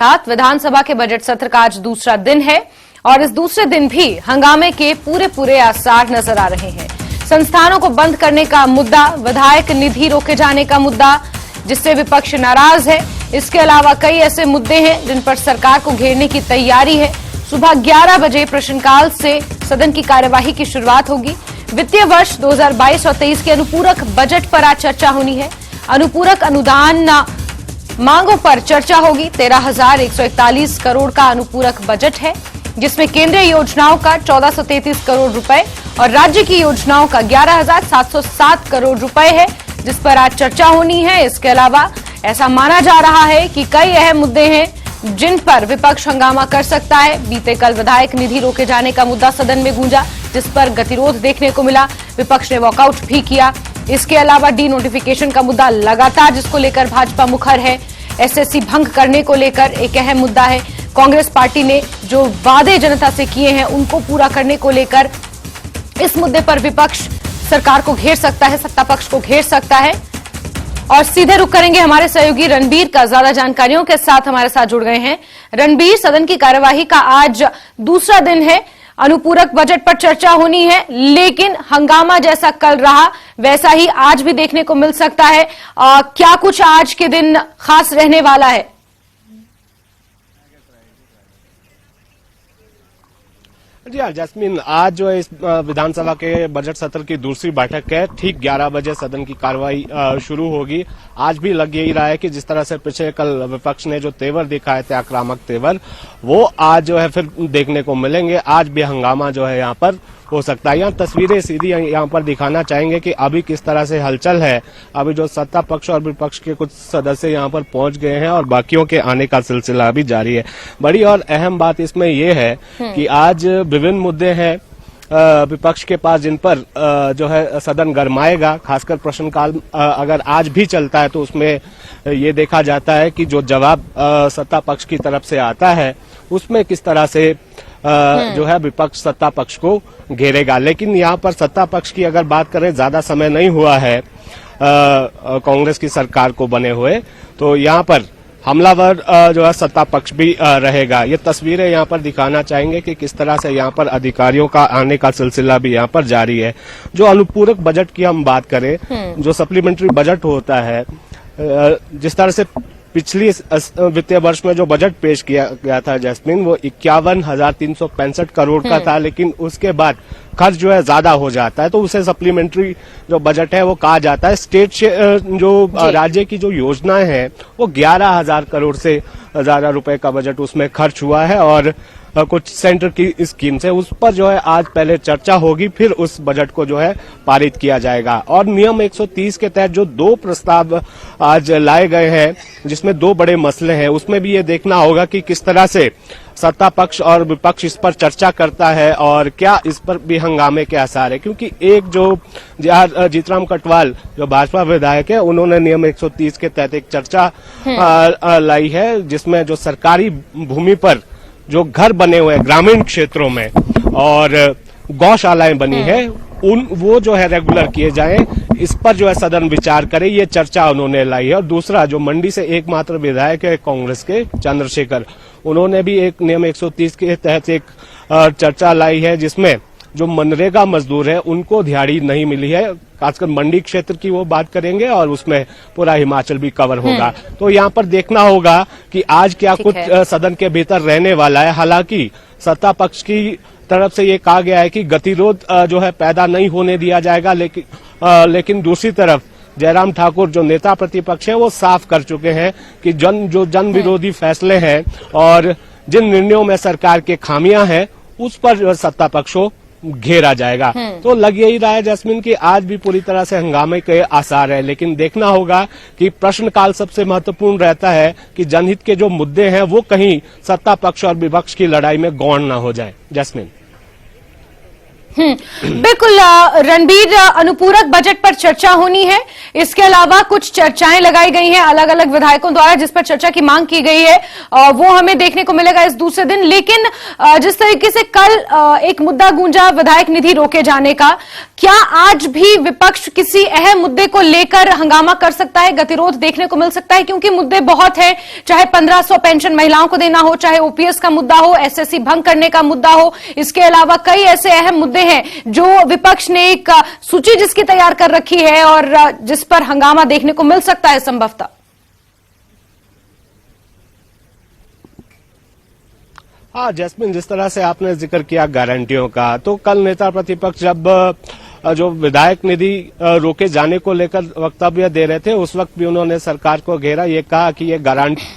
अर्थात विधानसभा के बजट सत्र का आज दूसरा दिन है और इस दूसरे दिन भी हंगामे के पूरे आसार नजर आ रहे हैं। संस्थानों को बंद करने का मुद्दा, विधायक निधि रोके जाने का मुद्दा, जिससे विपक्ष नाराज है। इसके अलावा कई ऐसे मुद्दे हैं जिन पर सरकार को घेरने की तैयारी है। सुबह 11 बजे प्रश्नकाल से सदन की कार्यवाही की शुरुआत होगी। वित्तीय वर्ष 2022 और 23 के अनुपूरक बजट पर आज चर्चा होनी है। अनुपूरक अनुदान मांगों पर चर्चा होगी। 13,141 करोड़ का अनुपूरक बजट है, जिसमें केंद्रीय योजनाओं का 1433 करोड़ रुपए और राज्य की योजनाओं का 11,707 करोड़ रुपए है, जिस पर आज चर्चा होनी है। इसके अलावा ऐसा माना जा रहा है कि कई अहम मुद्दे हैं जिन पर विपक्ष हंगामा कर सकता है। बीते कल विधायक निधि रोके जाने का मुद्दा सदन में गूंजा, जिस पर गतिरोध देखने को मिला। विपक्ष ने वॉकआउट भी किया। इसके अलावा डी नोटिफिकेशन का मुद्दा लगातार, जिसको लेकर भाजपा मुखर है। एसएससी भंग करने को लेकर एक अहम मुद्दा है। कांग्रेस पार्टी ने जो वादे जनता से किए हैं उनको पूरा करने को लेकर इस मुद्दे पर विपक्ष सरकार को घेर सकता है, सत्ता पक्ष को घेर सकता है। और सीधे रुख करेंगे हमारे सहयोगी रणबीर का, ज्यादा जानकारियों के साथ हमारे साथ जुड़ गए हैं। रणबीर, सदन की कार्यवाही का आज दूसरा दिन है। अनुपूरक बजट पर चर्चा होनी है, लेकिन हंगामा जैसा कल रहा वैसा ही आज भी देखने को मिल सकता है। क्या कुछ आज के दिन खास रहने वाला है? जी हाँ जैस्मिन, आज जो है इस विधानसभा के बजट सत्र की दूसरी बैठक है। ठीक 11 बजे सदन की कार्रवाई शुरू होगी। आज भी लग यही रहा है कि जिस तरह से पिछले कल विपक्ष ने जो तेवर दिखाए थे, आक्रामक तेवर, वो आज जो है फिर देखने को मिलेंगे। आज भी हंगामा जो है यहाँ पर हो सकता है। यहाँ तस्वीरें सीधी यहाँ पर दिखाना चाहेंगे कि अभी किस तरह से हलचल है। अभी जो सत्ता पक्ष और विपक्ष के कुछ सदस्य यहाँ पर पहुंच गए हैं और बाकियों के आने का सिलसिला अभी जारी है। बड़ी और अहम बात इसमें यह है कि आज विभिन्न मुद्दे हैं विपक्ष के पास, जिन पर जो है सदन गरमाएगा। खासकर प्रश्नकाल अगर आज भी चलता है तो उसमें ये देखा जाता है कि जो जवाब सत्ता पक्ष की तरफ से आता है उसमें किस तरह से जो है विपक्ष सत्ता पक्ष को घेरेगा। लेकिन यहाँ पर सत्ता पक्ष की अगर बात करें, ज्यादा समय नहीं हुआ है कांग्रेस की सरकार को बने हुए, तो यहाँ पर हमलावर जो है सत्ता पक्ष भी रहेगा। ये तस्वीरें यहाँ पर दिखाना चाहेंगे कि किस तरह से यहाँ पर अधिकारियों का आने का सिलसिला भी यहाँ पर जारी है। जो अनुपूरक बजट की हम बात करें, जो सप्लीमेंट्री बजट होता है, जिस तरह से पिछली वित्तीय वर्ष में जो बजट पेश किया गया था जैस्मिन, वो 51,365 करोड़ का था, लेकिन उसके बाद खर्च जो है ज्यादा हो जाता है तो उसे सप्लीमेंट्री जो बजट है वो कहा जाता है। स्टेट जो राज्य की जो योजनाएं हैं वो 11,000 करोड़ से ज्यादा रुपए का बजट उसमें खर्च हुआ है और कुछ सेंटर की स्कीम से उस पर जो है आज पहले चर्चा होगी, फिर उस बजट को जो है पारित किया जाएगा। और नियम 130 के तहत जो 2 प्रस्ताव आज लाए गए हैं, जिसमें 2 बड़े मसले हैं, उसमें भी ये देखना होगा कि किस तरह से सत्ता पक्ष और विपक्ष इस पर चर्चा करता है और क्या इस पर भी हंगामे के आसार है। क्योंकि एक जो जीतराम कटवाल जो भाजपा विधायक है, उन्होंने नियम 130 के तहत एक चर्चा लाई है, जिसमें जो सरकारी भूमि पर जो घर बने हुए हैं ग्रामीण क्षेत्रों में और गौशालाएं बनी है, वो जो है रेगुलर किए जाएं, इस पर जो है सदन विचार करे, ये चर्चा उन्होंने लाई है। और दूसरा, जो मंडी से एकमात्र विधायक है कांग्रेस के चंद्रशेखर, उन्होंने भी एक नियम 130 के तहत एक चर्चा लाई है, जिसमें जो मनरेगा मजदूर है उनको दिहाड़ी नहीं मिली है। खासकर मंडी क्षेत्र की वो बात करेंगे और उसमें पूरा हिमाचल भी कवर होगा। तो यहाँ पर देखना होगा कि आज क्या कुछ सदन के भीतर रहने वाला है। हालांकि सत्ता पक्ष की तरफ से ये कहा गया है कि गतिरोध जो है पैदा नहीं होने दिया जाएगा, लेकिन दूसरी तरफ जयराम ठाकुर जो नेता प्रतिपक्ष है वो साफ कर चुके हैं कि जन विरोधी फैसले हैं और जिन निर्णयों में सरकार के खामियां हैं उस पर सत्ता पक्ष को घेरा जाएगा। तो लग यही रहा है जैस्मिन कि आज भी पूरी तरह से हंगामे के आसार है, लेकिन देखना होगा कि प्रश्नकाल सबसे महत्वपूर्ण रहता है कि जनहित के जो मुद्दे हैं वो कहीं सत्ता पक्ष और विपक्ष की लड़ाई में गौण न हो जाए। जैस्मिन। बिल्कुल रणबीर, अनुपूरक बजट पर चर्चा होनी है। इसके अलावा कुछ चर्चाएं लगाई गई हैं अलग अलग विधायकों द्वारा जिस पर चर्चा की मांग की गई है, वो हमें देखने को मिलेगा इस दूसरे दिन। लेकिन जिस तरीके से कल एक मुद्दा गूंजा विधायक निधि रोके जाने का, क्या आज भी विपक्ष किसी अहम मुद्दे को लेकर हंगामा कर सकता है, गतिरोध देखने को मिल सकता है? क्योंकि मुद्दे बहुत हैं, चाहे 1500 पेंशन महिलाओं को देना हो, चाहे ओपीएस का मुद्दा हो, एसएससी भंग करने का मुद्दा हो, इसके अलावा कई ऐसे अहम मुद्दे हैं जो विपक्ष ने एक सूची जिसकी तैयार कर रखी है और जिस पर हंगामा देखने को मिल सकता है संभवतः। हाँ जैस्मिन, जिस तरह से आपने जिक्र किया गारंटियों का, तो कल नेता प्रतिपक्ष जब जो विधायक निधि रोके जाने को लेकर वक्तव्य दे रहे थे, उस वक्त भी उन्होंने सरकार को घेरा, ये कहा कि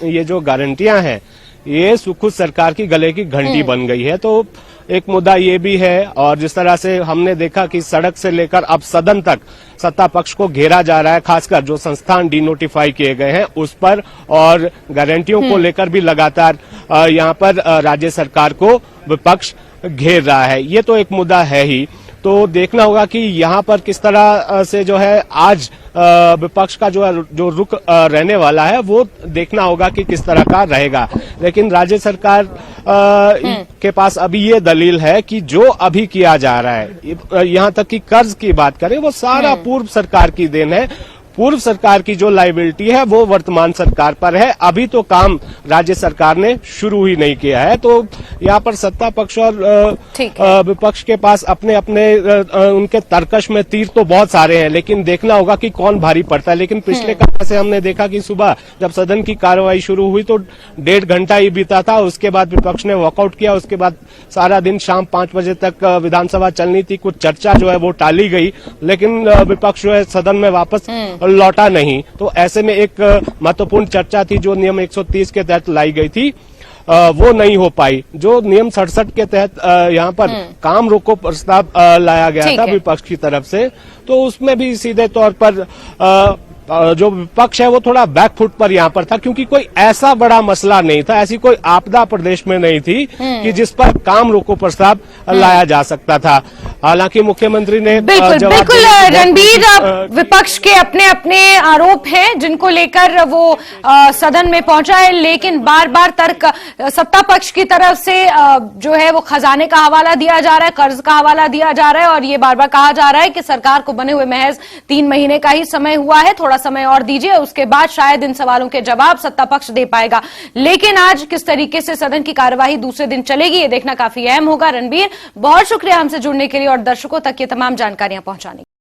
ये जो गारंटियां हैं ये खुद सरकार की गले की घंटी बन गई है। तो एक मुद्दा ये भी है, और जिस तरह से हमने देखा कि सड़क से लेकर अब सदन तक सत्ता पक्ष को घेरा जा रहा है, खासकर जो संस्थान डिनोटिफाई किए गए हैं उस पर, और गारंटियों को लेकर भी लगातार यहाँ पर राज्य सरकार को विपक्ष घेर रहा है। ये तो एक मुद्दा है ही, तो देखना होगा कि यहाँ पर किस तरह से जो है आज विपक्ष का जो रुख रहने वाला है वो देखना होगा कि किस तरह का रहेगा। लेकिन राज्य सरकार के पास अभी ये दलील है कि जो अभी किया जा रहा है, यहाँ तक कि कर्ज की बात करें, वो सारा पूर्व सरकार की देन है। पूर्व सरकार की जो लायबिलिटी है वो वर्तमान सरकार पर है। अभी तो काम राज्य सरकार ने शुरू ही नहीं किया है। तो यहाँ पर सत्ता पक्ष और विपक्ष के पास अपने अपने उनके तर्कश में तीर तो बहुत सारे हैं, लेकिन देखना होगा कि कौन भारी पड़ता है। लेकिन पिछले कल से हमने देखा कि सुबह जब सदन की कार्रवाई शुरू हुई तो 1.5 घंटा ही बीता था, उसके बाद विपक्ष ने वॉकआउट किया। उसके बाद सारा दिन शाम 5 बजे तक विधानसभा चलनी थी, कुछ चर्चा जो है वो टाली गई, लेकिन विपक्ष जो है सदन में वापस लौटा नहीं। तो ऐसे में एक महत्वपूर्ण चर्चा थी जो नियम 130 के तहत लाई गई थी, वो नहीं हो पाई। जो नियम 67 के तहत यहाँ पर काम रोको प्रस्ताव लाया गया था विपक्ष की तरफ से, तो उसमें भी सीधे तौर पर जो विपक्ष है वो थोड़ा बैकफुट पर यहाँ पर था, क्योंकि कोई ऐसा बड़ा मसला नहीं था, ऐसी कोई आपदा प्रदेश में नहीं थी कि जिस पर काम रोको प्रस्ताव लाया जा सकता था। हालांकि मुख्यमंत्री ने बिल्कुल रणबीर, विपक्ष के अपने अपने आरोप हैं जिनको लेकर वो सदन में पहुंचा है, लेकिन बार बार तर्क सत्ता पक्ष की तरफ से जो है वो खजाने का हवाला दिया जा रहा है, कर्ज का हवाला दिया जा रहा है, और ये बार बार कहा जा रहा है कि सरकार को बने हुए महज 3 महीने का ही समय हुआ है, थोड़ा समय और दीजिए, उसके बाद शायद इन सवालों के जवाब सत्ता पक्ष दे पाएगा। लेकिन आज किस तरीके से सदन की कार्यवाही दूसरे दिन चलेगी ये देखना काफी अहम होगा। रणबीर, बहुत शुक्रिया हमसे जुड़ने के लिए और दर्शकों तक ये तमाम जानकारियां पहुंचाने